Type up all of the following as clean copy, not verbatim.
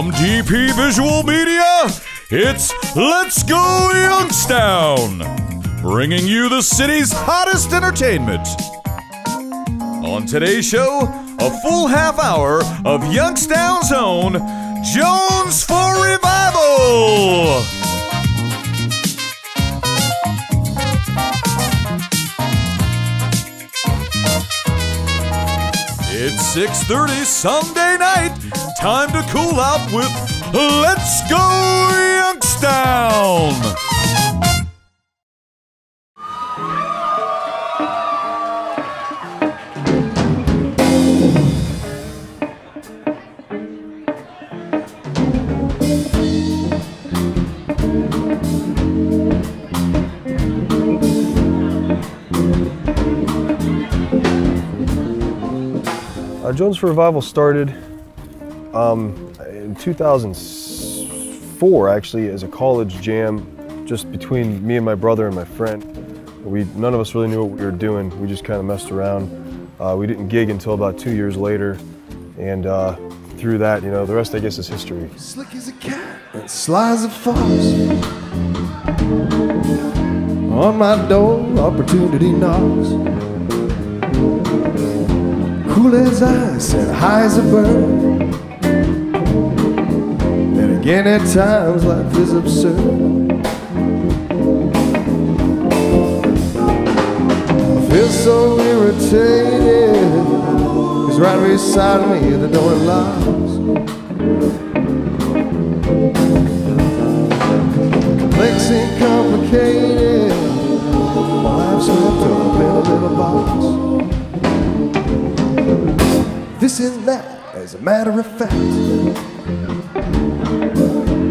From DP Visual Media, it's Let's Go Youngstown, bringing you the city's hottest entertainment. On today's show, a full half hour of Youngstown's own Jones for Revival. It's 6:30 Sunday night. Time to cool out with Let's Go Youngstown. Jones for Revival started in 2004, actually, as a college jam, just between me and my brother and my friend. None of us really knew what we were doing. We just kind of messed around. We didn't gig until about 2 years later, and through that, you know, the rest, I guess, is history. Slick as a cat and sly as a fox. On my door, opportunity knocks. Cool as ice and high as a bird. And again at times life is absurd. I feel so irritated, 'cause right beside me the door locks. Complex and complicated, my life's wrapped up in a little box. This and that, as a matter of fact.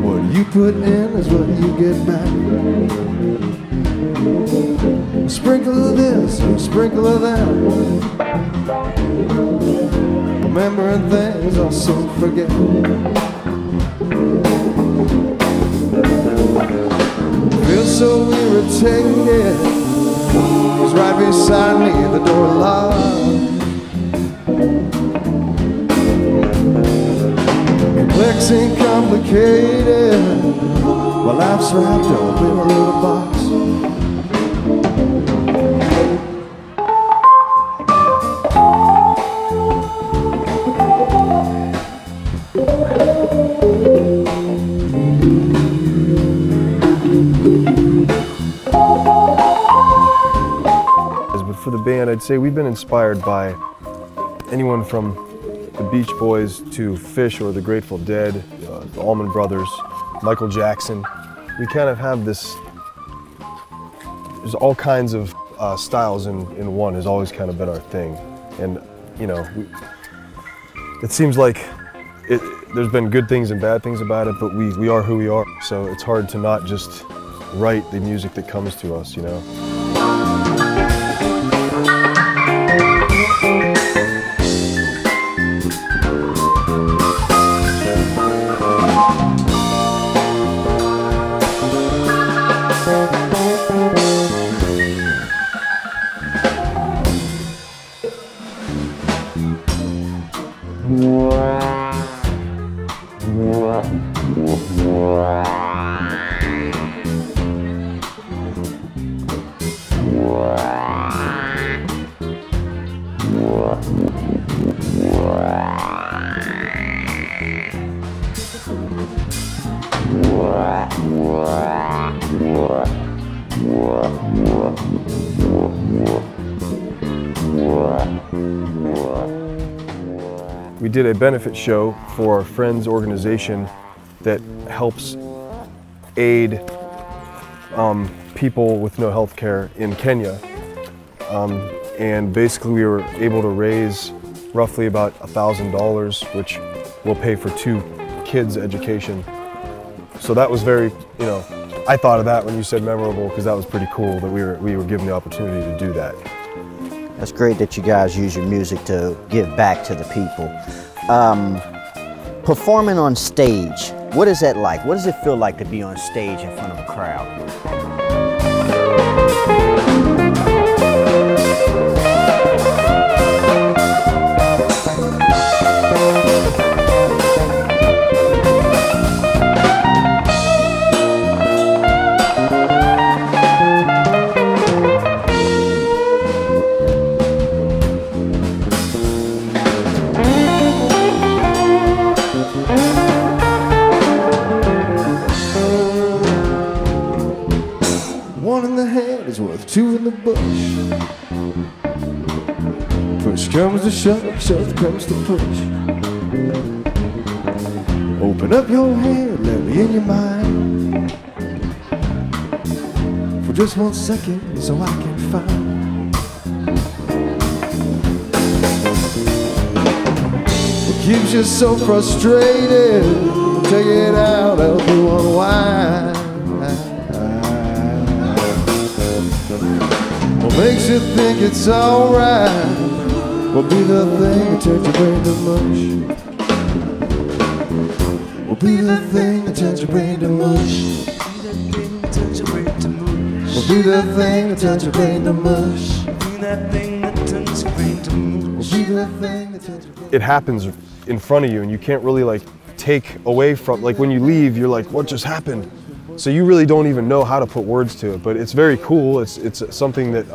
What you put in is what you get back. A sprinkle of this, a sprinkle of that. Remembering things I'll soon forget. Feel so irritated, 'cause right beside me the door locked. Complex and complicated, my life's wrapped up in a little box. But for the band, I'd say we've been inspired by anyone from the Beach Boys to Fish or the Grateful Dead, the Allman Brothers, Michael Jackson. We kind of have this, there's all kinds of styles in one has always kind of been our thing. And, you know, it seems like there's been good things and bad things about it, but we are who we are. So it's hard to not just write the music that comes to us, you know. We did a benefit show for our friends' organization that helps aid people with no health care in Kenya. And basically we were able to raise roughly about $1,000, which will pay for 2 kids' education. So that was very, you know, I thought of that when you said memorable, because that was pretty cool that we were given the opportunity to do that. That's great that you guys use your music to give back to the people. Performing on stage, what is that like? What does it feel like to be on stage in front of a crowd? in the bush. Push comes to shove, shove comes to push. Open up your head, let me in your mind. For just 1 second, so I can find. It keeps you so frustrated. Take it out, help you unwind. What makes you think it's alright will be the thing that turns your brain to mush. Will be the thing that turns your brain to mush. Will be the thing that turns your brain to mush. It happens in front of you and you can't really like take away from, like when you leave, you're like, what just happened? So you really don't even know how to put words to it, but it's very cool. It's something that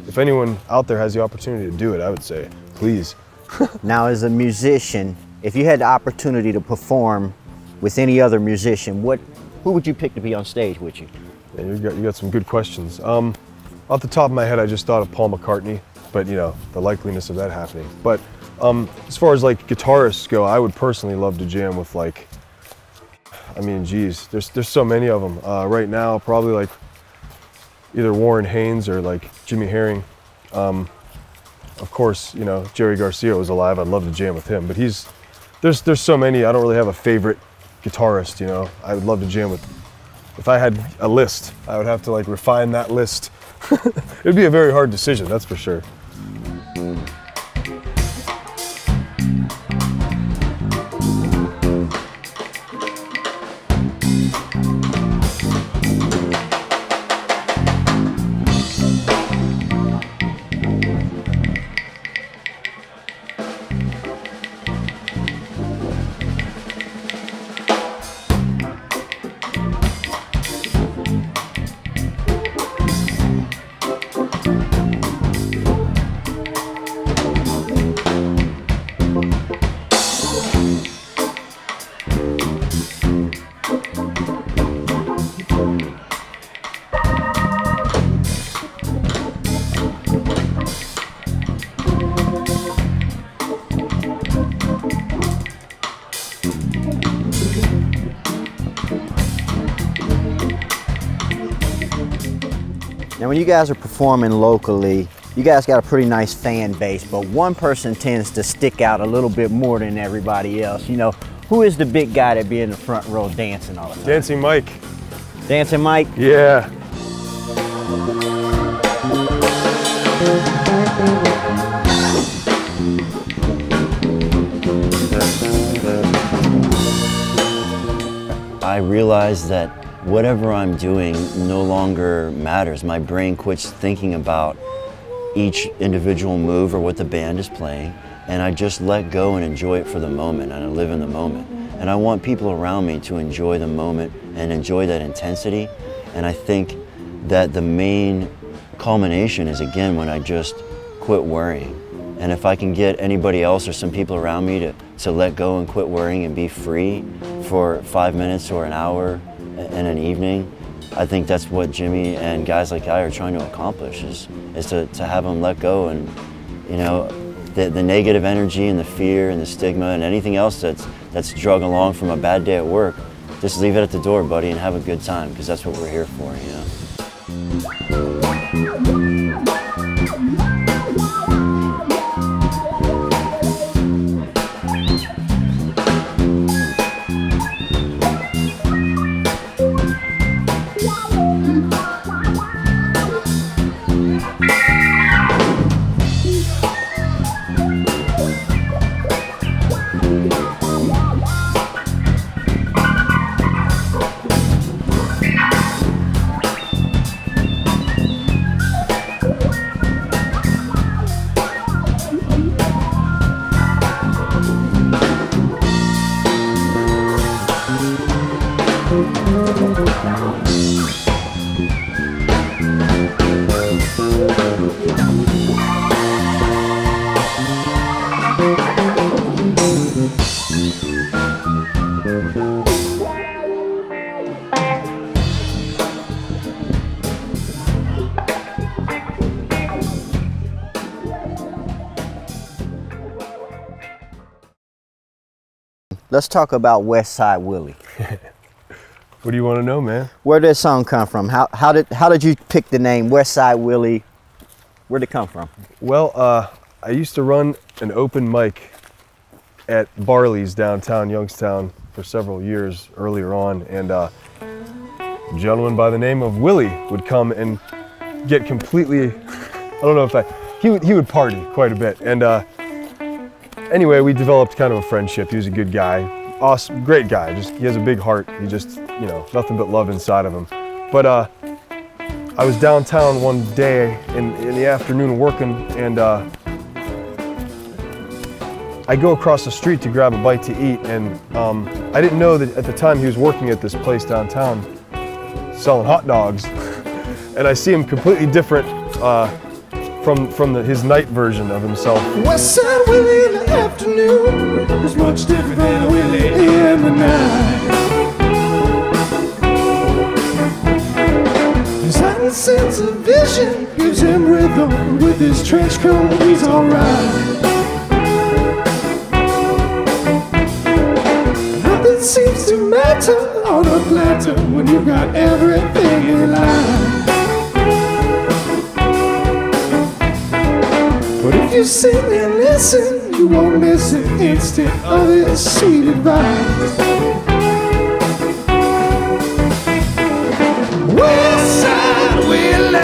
if anyone out there has the opportunity to do it, I would say, please. Now, as a musician, if you had the opportunity to perform with any other musician, who would you pick to be on stage with you? Yeah, you got some good questions. Off the top of my head, I just thought of Paul McCartney, but you know, the likeliness of that happening. But as far as like guitarists go, I would personally love to jam with like, I mean, geez, there's so many of them. Right now, probably like either Warren Haynes or like Jimmy Herring. Of course, you know, Jerry Garcia was alive. I'd love to jam with him, but there's so many. I don't really have a favorite guitarist, you know. I would love to jam with, if I had a list, I would have to like refine that list. It'd be a very hard decision, that's for sure. Now, when you guys are performing locally, you guys got a pretty nice fan base, but one person tends to stick out a little bit more than everybody else. You know, who is the big guy that be in the front row dancing all the time? Dancing Mike. Dancing Mike? Yeah. I realized that whatever I'm doing no longer matters. My brain quits thinking about each individual move or what the band is playing, and I just let go and enjoy it for the moment, and I live in the moment. And I want people around me to enjoy the moment and enjoy that intensity. And I think that the main culmination is, again, when I just quit worrying. And if I can get anybody else or some people around me to let go and quit worrying and be free for 5 minutes or an hour in an evening, I think that's what Jimmy and guys like I are trying to accomplish, is to have them let go. And you know, the negative energy and the fear and the stigma and anything else that's drug along from a bad day at work, just leave it at the door, buddy, and have a good time, because that's what we're here for, you know. let's talk about Westside Willie. What do you want to know, man? Where did this song come from? How did you pick the name Westside Willie? Where'd it come from? Well, I used to run an open mic at Barley's downtown Youngstown for several years earlier on, and a gentleman by the name of Willie would come and get completely, I don't know if he would party quite a bit, and anyway, we developed kind of a friendship. He was a good guy, awesome, great guy. Just he has a big heart. He just, you know, nothing but love inside of him. But I was downtown one day in the afternoon working, and I go across the street to grab a bite to eat, and I didn't know that at the time he was working at this place downtown selling hot dogs, and I see him completely different from his night version of himself. Westside Willie in the afternoon was much different than Willie in the night. His heightened sense of vision gives him rhythm. With his trench coat, he's alright. Nothing seems to matter on a platter when you've got everything in line. But if you sit and listen, you won't miss an instant of his sweet advice. Westside Willie,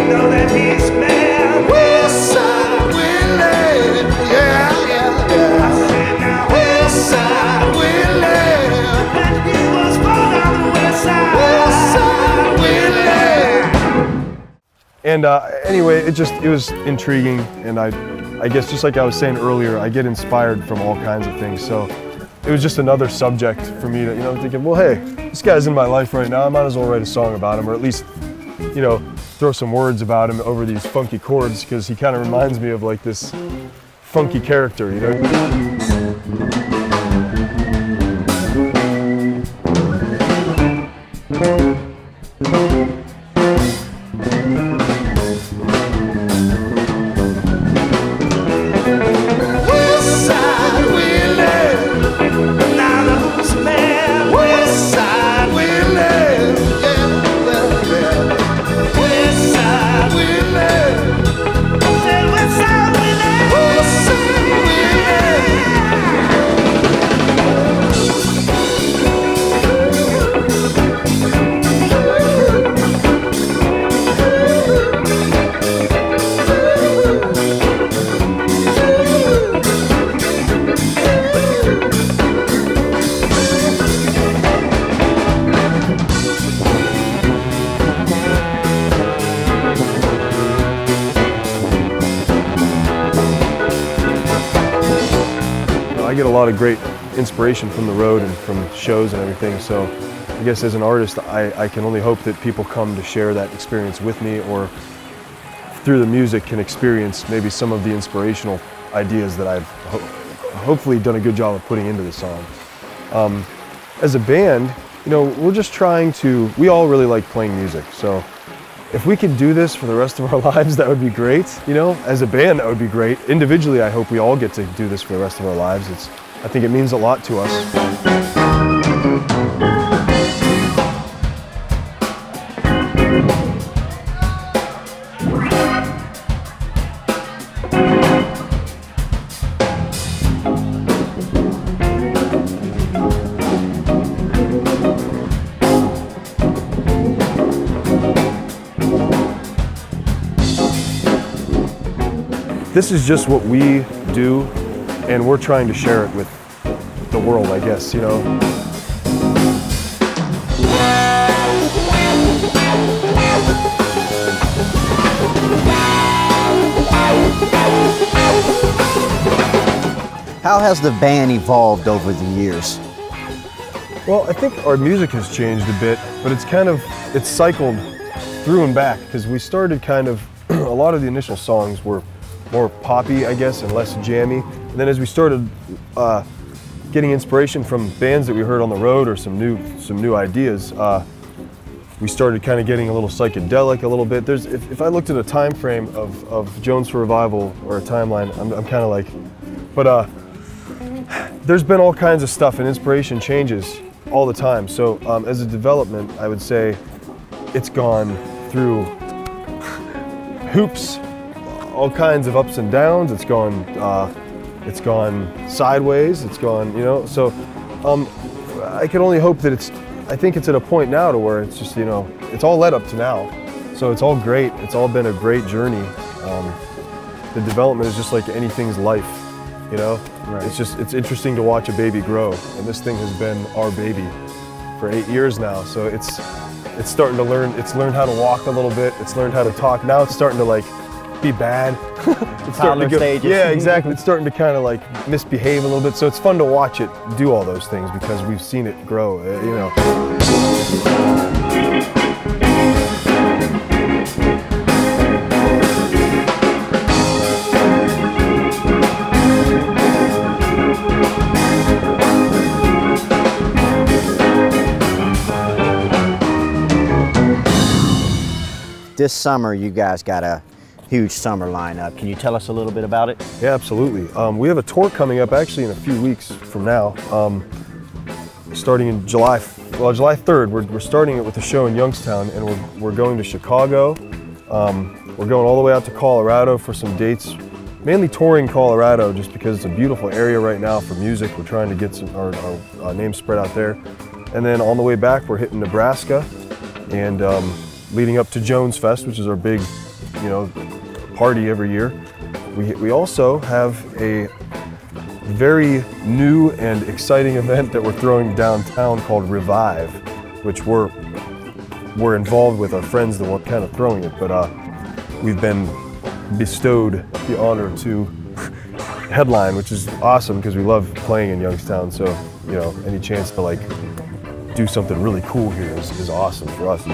know that he's mad. Westside Willie, yeah, yeah, yeah. I said now Westside Willie, that he was born on the Westside. Westside Willie. And anyway, it was intriguing, and I guess just like I was saying earlier, I get inspired from all kinds of things. So it was just another subject for me to, you know, thinking, well, hey, this guy's in my life right now. I might as well write a song about him, or at least, you know, throw some words about him over these funky chords, because he kind of reminds me of like this funky character, you know. I get a lot of great inspiration from the road and from shows and everything, so I guess as an artist I can only hope that people come to share that experience with me, or through the music can experience maybe some of the inspirational ideas that I've hopefully done a good job of putting into the song. As a band, you know, we're just trying to, we all really like playing music, so if we could do this for the rest of our lives, that would be great. You know, as a band, that would be great. Individually, I hope we all get to do this for the rest of our lives. I think it means a lot to us. This is just what we do, and we're trying to share it with the world, I guess, you know. How has the band evolved over the years? Well, I think our music has changed a bit, but it's cycled through and back, because we started kind of, a lot of the initial songs were more poppy, I guess, and less jammy. And then as we started getting inspiration from bands that we heard on the road, or some new ideas, we started kind of getting a little psychedelic a little bit. If I looked at a time frame of Jones for Revival, or a timeline, I'm kind of like, but there's been all kinds of stuff, and inspiration changes all the time. So as a development, I would say it's gone through hoops, all kinds of ups and downs. It's gone sideways. It's gone, you know. So I can only hope that I think it's at a point now to where it's just, you know, it's all led up to now. So it's all great. It's all been a great journey. The development is just like anything's life, you know. Right. It's interesting to watch a baby grow, and this thing has been our baby for 8 years now. So it's starting to learn. It's learned how to walk a little bit. It's learned how to talk. Now it's starting to like be bad. It's starting to go, stages. yeah, exactly. It's starting to kind of like misbehave a little bit. So it's fun to watch it do all those things because we've seen it grow, you know. This summer, you guys got a huge summer lineup. Can you tell us a little bit about it? Yeah, absolutely. We have a tour coming up actually in a few weeks from now. Starting in July 3rd, we're starting it with a show in Youngstown, and we're going to Chicago. We're going all the way out to Colorado for some dates, mainly touring Colorado just because it's a beautiful area right now for music. We're trying to get our names spread out there. And then on the way back, we're hitting Nebraska and leading up to Jones Fest, which is our big, you know, party every year. We also have a very new and exciting event that we're throwing downtown called Revive, which we're involved with our friends, the one kind of throwing it, but we've been bestowed the honor to headline, which is awesome because we love playing in Youngstown. So, you know, any chance to like do something really cool here is awesome for us.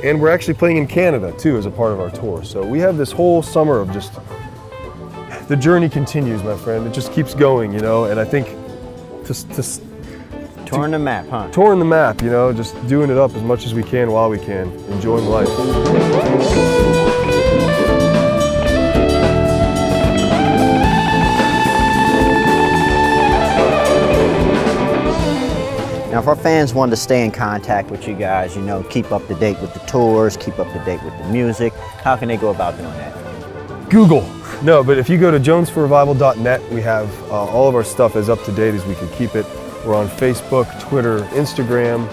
And we're actually playing in Canada too as a part of our tour. So we have this whole summer of just, the journey continues, my friend. It just keeps going, you know, and I think Touring the map, huh? Touring the map, you know, just doing it up as much as we can while we can, enjoying life. Now, if our fans wanted to stay in contact with you guys, you know, keep up to date with the tours, keep up to date with the music, how can they go about doing that? Google. No, but if you go to jonesforrevival.net, we have all of our stuff as up to date as we can keep it. We're on Facebook, Twitter, Instagram.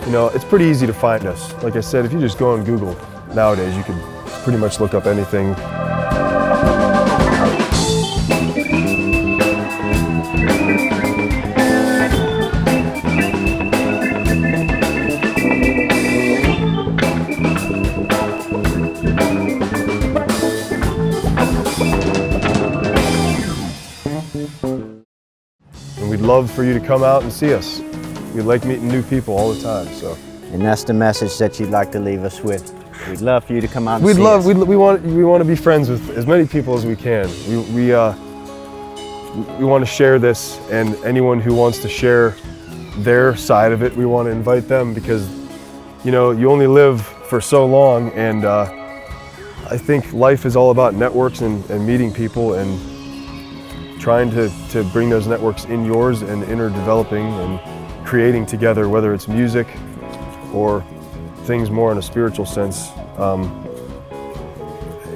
You know, it's pretty easy to find us. Like I said, if you just go on Google nowadays, you can pretty much look up anything. And we'd love for you to come out and see us. We like meeting new people all the time, so. And that's the message that you'd like to leave us with. We'd love for you to come out and see us. We want to be friends with as many people as we can. We want to share this, and anyone who wants to share their side of it, we want to invite them, because, you know, you only live for so long, and I think life is all about networks and meeting people and trying to bring those networks in yours and developing and creating together, whether it's music or things more in a spiritual sense.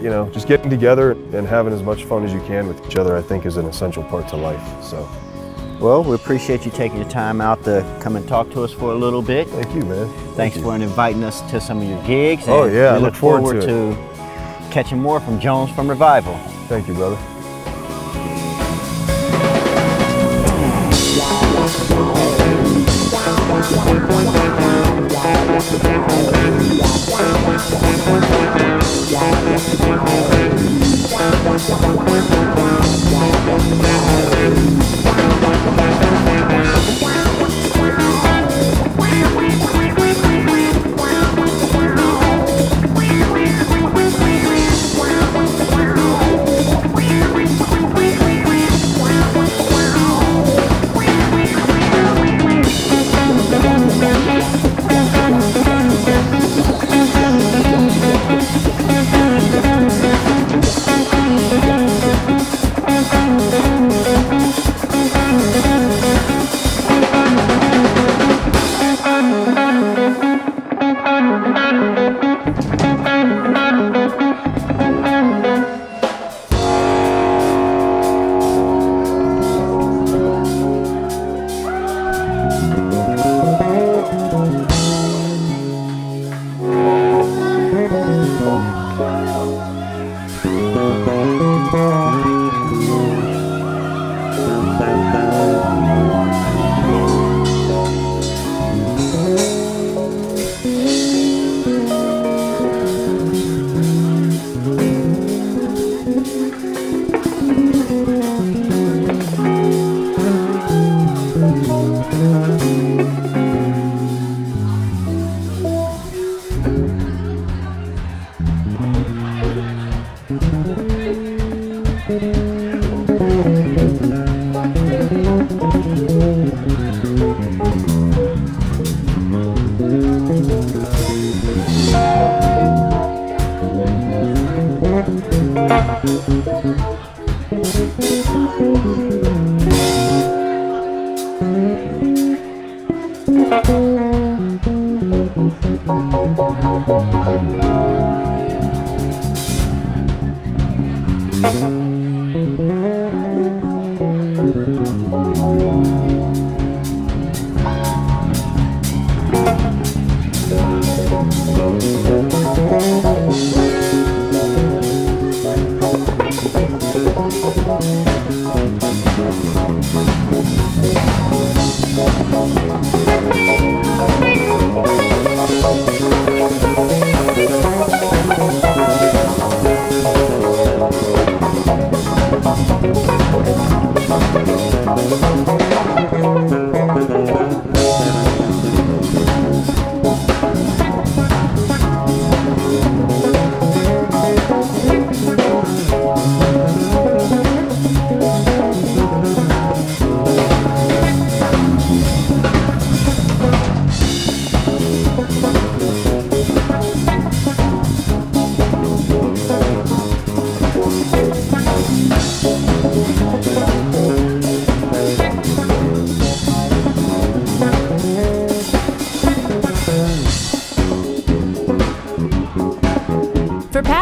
You know, just getting together and having as much fun as you can with each other, I think, is an essential part to life. So, well, we appreciate you taking your time out to come and talk to us for a little bit. Thank you, man. Thanks for inviting us to some of your gigs. Oh yeah, we I look forward to catching more from Jones from Revival. Thank you, brother.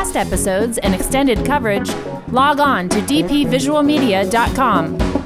past episodes and extended coverage, log on to dpvisualmedia.com.